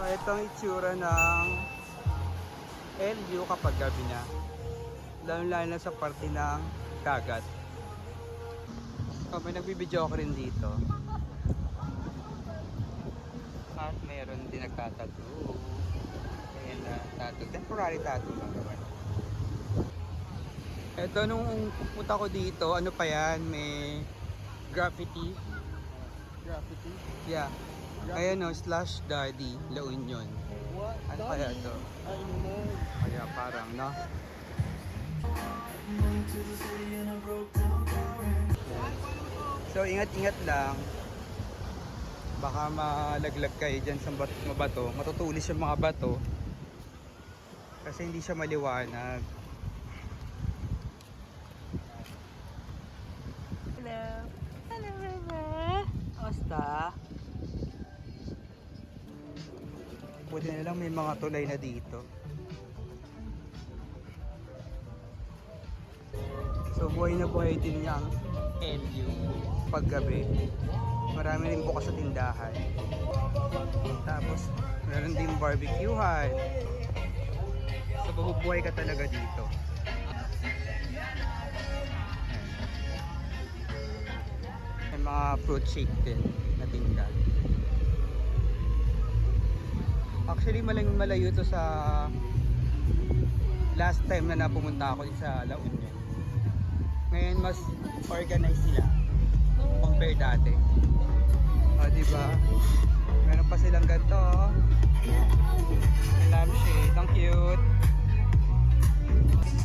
ito ang itsura ng LU kapag gabi na. Lalo-lalo na sa parte ng dagat. So, may nagbibideo ako rin dito. At meron din nagtatattoo. Ayan na, tattoo. Temporary tattoo lang naman. Ito, nung pupunta ko dito, ano pa yan? May graffiti. Graffiti? Yeah. Ayan o, Slash Daddy, La Union. What? Ano kaya ito? I know. Kaya parang, no? So, ingat-ingat lang. Baka malaglag kayo dyan sa bato. Matutulis yung mga bato. Kasi hindi siya maliwanag. Hello. Hello, Mama. Kamusta? Buti na lang may mga tulay na dito. So buhay na buhay din niya ang LU paggabi. Marami rin bukas sa tindahan. Tapos meron din barbecuehan. So mabubuhay ka talaga dito. May mga fruit shake din na tinda. Actually, malayo to sa last time na napumunta ako sa La Union. Ngayon, mas organized sila compare dati. O, diba? Meron pa silang ganito. Lampshade. Ang cute.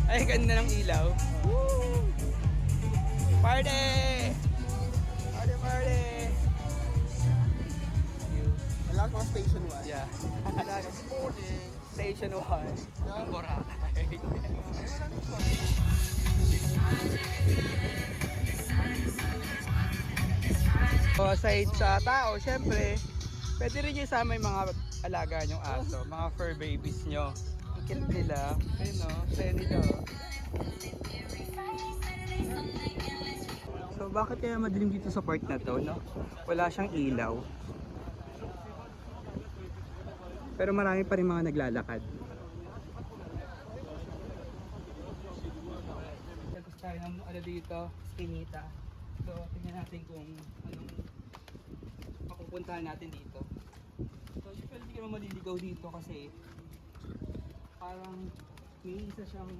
Ay, ganda ng ilaw. Woo! Party! Party, party! Alam ko station 1. Yeah. Alam morning. Station 1. Ang Boracay. So, aside sa tao, syempre, pwede rin nyo isama yung mga alaga nyong aso, mga fur babies nyo. Ang cute nila. Ayun no, sayo nito. So, bakit kaya madilim dito sa part na to, no? Wala siyang ilaw. Pero marami pa rin mga naglalakad. Tapos tayo ng ano dito, Skinita. So, tingnan natin kung anong mapupuntahan natin dito. So, usually hindi ka naman maliligaw dito kasi parang may isa siyang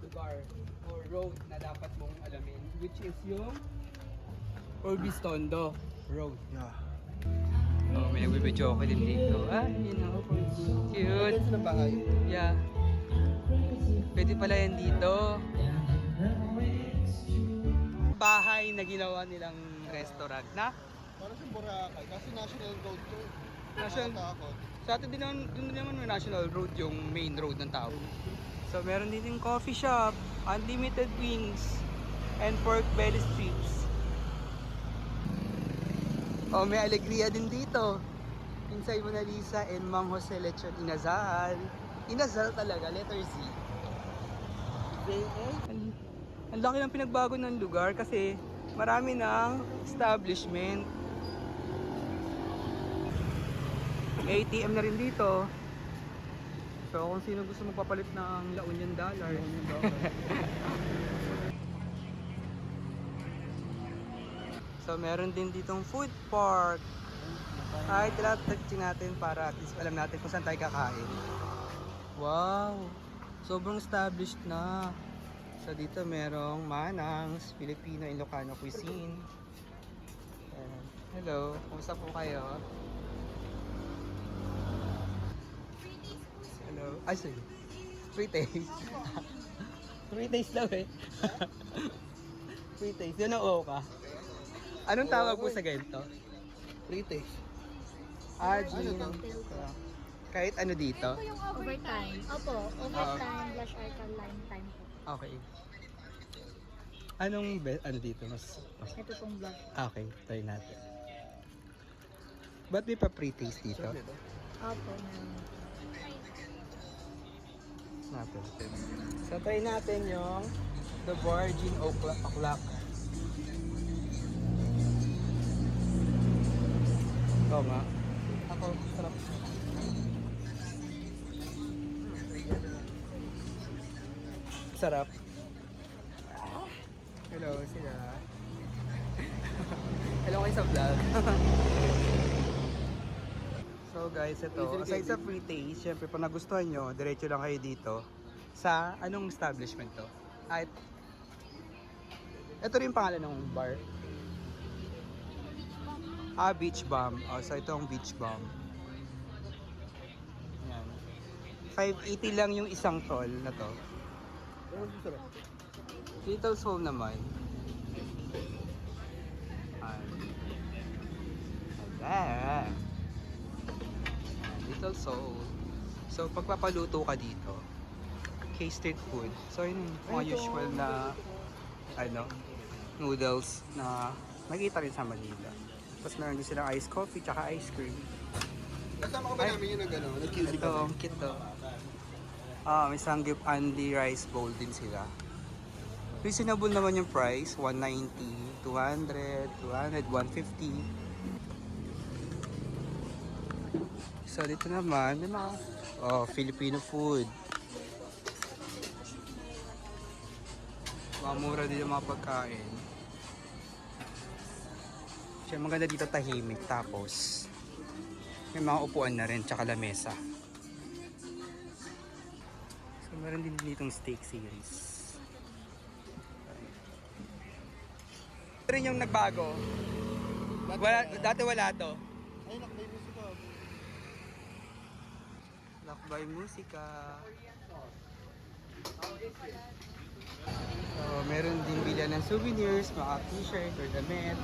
lugar or road na dapat mong alamin, which is yung Orbis Tondo Road. Yeah. Oh, may nagbibidyo ako din dito. Ah, you know, cute. Sa bahay. Yeah. Pwede pala yan dito. Bahay na ginawa nilang restaurant na. Para sa Boracay. Kasi national road to. National. Nakakatakot. Sa atin din naman, dun din naman may national road, yung main road ng tao. So meron din yung coffee shop, unlimited wings, and pork belly strips. Oh, may alegria din dito. Inside Mona Lisa and Mang Jose Lechon Inasal. Inasal talaga, letter Z. Ang laki ng pinagbago ng lugar kasi marami ng establishment. May ATM na rin dito. So kung sino gusto magpapalit ng La Union dollar. So meron din ditong food park. Ay, tila-touching natin para at least alam natin kung saan tayo kakain. Wow! Sobrang established na. So dito merong Manang's Filipino and Ilocano cuisine. Ayan. Hello, kumusta po kayo? Hello. Ay, sorry. 3 days. 3 days daw eh. 3 days. Yun ang oo ka. Anong tawag po sa ganito? Retake. Gin. Kahit ano dito? Ito yung overtime. Opo, overtime slash alkaline time po. Okay. Ano dito? Mas Ito pong vlog. okay, try natin. Ba't may pa pre-taste dito? Opo, meron. Natin. So try natin yung The Virgin Oklak. Ito nga. Ako, sarap. masarap. Hello sila. Hello kayo sa vlog. So guys, ito, aside sa free taste, syempre pag nagustuhan nyo, diretso lang kayo dito sa anong establishment to? At ito rin pangalan ng bar. Beach Bomb. So ito ang Beach Bomb. Yan. 580 lang yung isang tall na to. Little Soul naman. Ayan. Little Soul. So pagpapaluto ka dito, K-Street food. So yun yung mga usual na noodles na nakita rin sa Manila. Tapos meron din silang ice coffee tsaka ice cream. Kasama ka ba namin yung nag-QC Ito, ang cute to. May Sangyup Anli rice bowl din sila. Reasonable naman yung price. 190, 200, 200, 150. So dito naman, may mga Filipino food. Mura din yung mga pagkain. Siya maganda dito tahimik. Tapos may mga upuan na rin tsaka lamesa. So meron din ditong steak series. Ito rin yung nagbago. Dati wala to. Ay, nakabay mo siya. Lakbay musika. So meron din bilhan ng souvenirs, mga t-shirt or damit.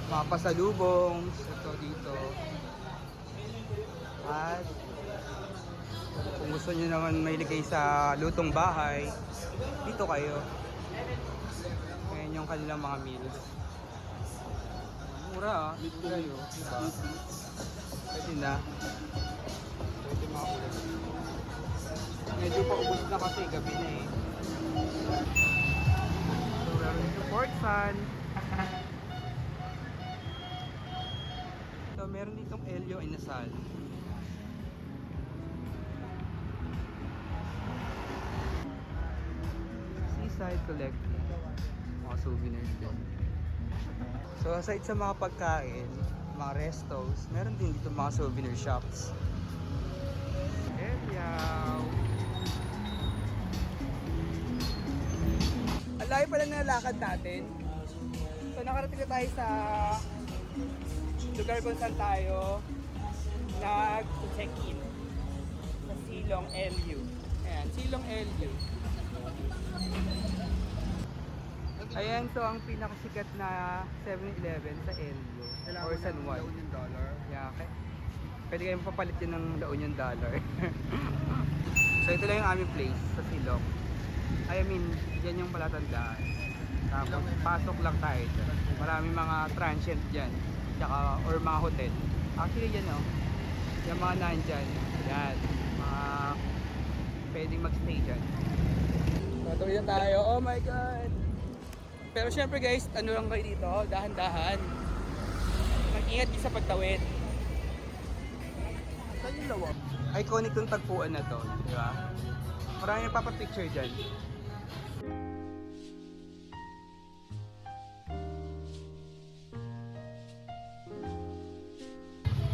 Mga pasalubong, ito dito. At kung gusto nyo naman mailagay sa lutong bahay, dito kayo. Ngayon yung kanilang mga meals. Mura mura yun, diba? Pwede na. Pwede mga ulam. Medyo paubos na kasi, gabi na eh. So meron yung pork fan. So, meron ditong Elio Inasal. Seaside Collective. Mga souvenirs din. So, aside sa mga pagkain, mga restos, meron din dito mga souvenir shops. Elio! Ang layo pala na nalakad natin. So, nakarating na tayo sa lugar kung saan tayo nag-check-in sa Silong LU. Ayan, Silong LU. Ayan, so ang pinakasikat na 7-Eleven sa LU or San Juan. Yeah, okay. Pwede kayong papalit yun ng La Union Dollar. So ito lang yung aming place sa Silong. I mean, yan yung palatandaan. Tapos pasok lang tayo dyan. Maraming mga transient dyan. Tsaka, or mga hotel. Actually yan yung mga nandyan, yan, mga pwedeng magstay dyan. Tuloy na tayo, oh my god! Pero syempre guys, ano lang kayo dito, dahan-dahan. Mag-ingat din sa pagtawid. Saan yung lawak? Iconic tong tagpuan na to, di ba? Maraming nagpapapicture dyan.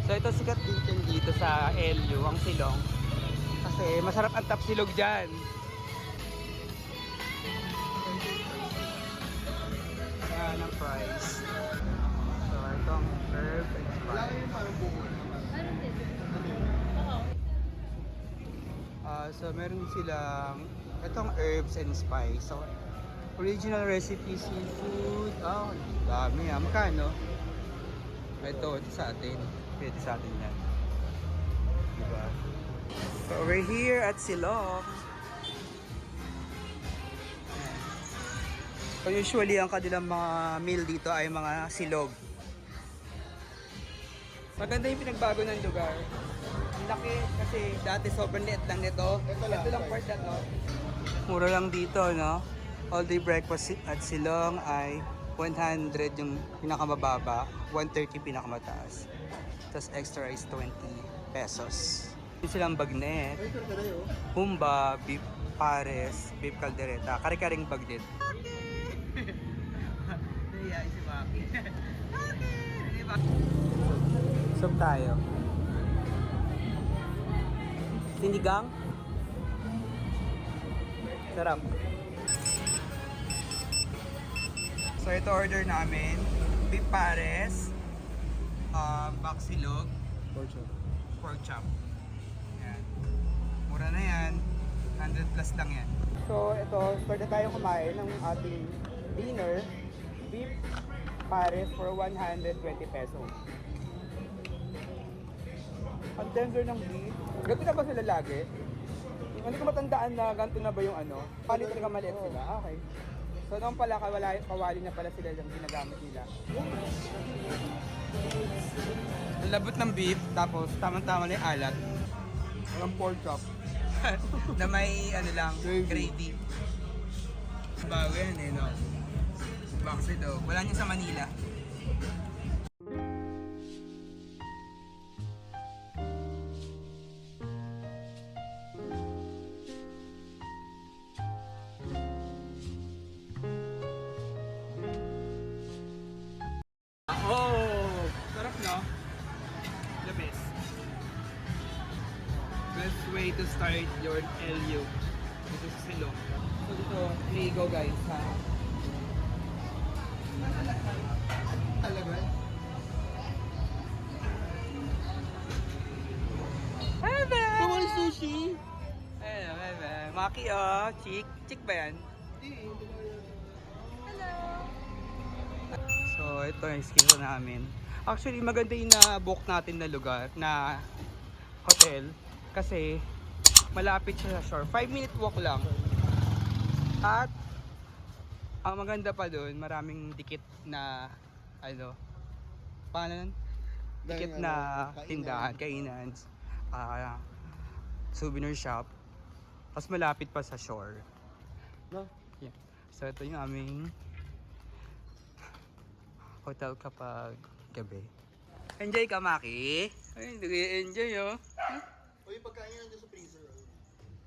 So ito sikat din dito sa LU, ang Silong. Kasi masarap ang tapsilog dyan. Yan ang price. So ito ang herb and Wala spice. yung parang buko. So meron silang itong herbs and spice. So original recipe seafood. Dami Magkano? Ito sa atin. Pwede sa atin yan. Diba? So we're here at Silong. So usually ang kanilang mga meal dito ay mga silog. Maganda yung pinagbago ng lugar. Ang laki kasi dati sobrang liit lang nito. Ito lang part na to. Mura lang dito, no? All day breakfast at Silong ay 100 yung pinakamababa, 130 pinakamataas. Tapos extra rice 20 pesos. Yung silang bagnet, humba, beef pares, beef caldereta, kare-karing bagnet. Naiya si Maki. Soup tayo. Sinigang. Sarap. So ito order namin. Beef pares, baksilog, pork chop. Yan. Mura na yan. 100 plus lang yan. So ito, start na tayo kumain ng ating dinner. Beef pares for 120 pesos. Ang tender ng beef. Ganito na ba sila lagi? Hindi ko matandaan na ganito na ba yung ano? Palit talaga maliit sila? Ah, okay. So noon pala kawali na pala sila yung ginagamit nila. Ang labot ng beef, tapos tamang-tama na yung alat. Walang pork chop. Na may ano lang, gravy. Bago yan eh, no? Bakit daw? Wala niya sa Manila. Oh! Sarap, no? The best. Best way to start your LU. Dito sa Silong. So dito, ligo guys, ha? Talaga? Bebe! Bawal sushi? Ayun, bebe. Maki, oh. Chick. Chick ba yan? So, ito yung schedule namin. Actually, maganda yung na-book natin na lugar, na hotel. Kasi, malapit siya sa shore. 5-minute walk lang. At, ang maganda pa doon, maraming dikit na, ano, paano nun? Dikit Dahil, na kainan. tindahan, kainan, souvenir shop. Tapos malapit pa sa shore. No? Yeah. So, ito yung aming hotel kapag gabi. Enjoy ka, Maki? Ay, nag-enjoy, oh. O yung pagkain niya nandiyan sa freezer.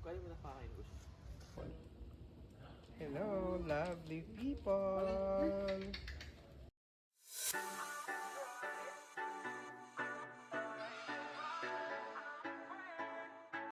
Kaya mo na pakain ko. Hello, lovely people!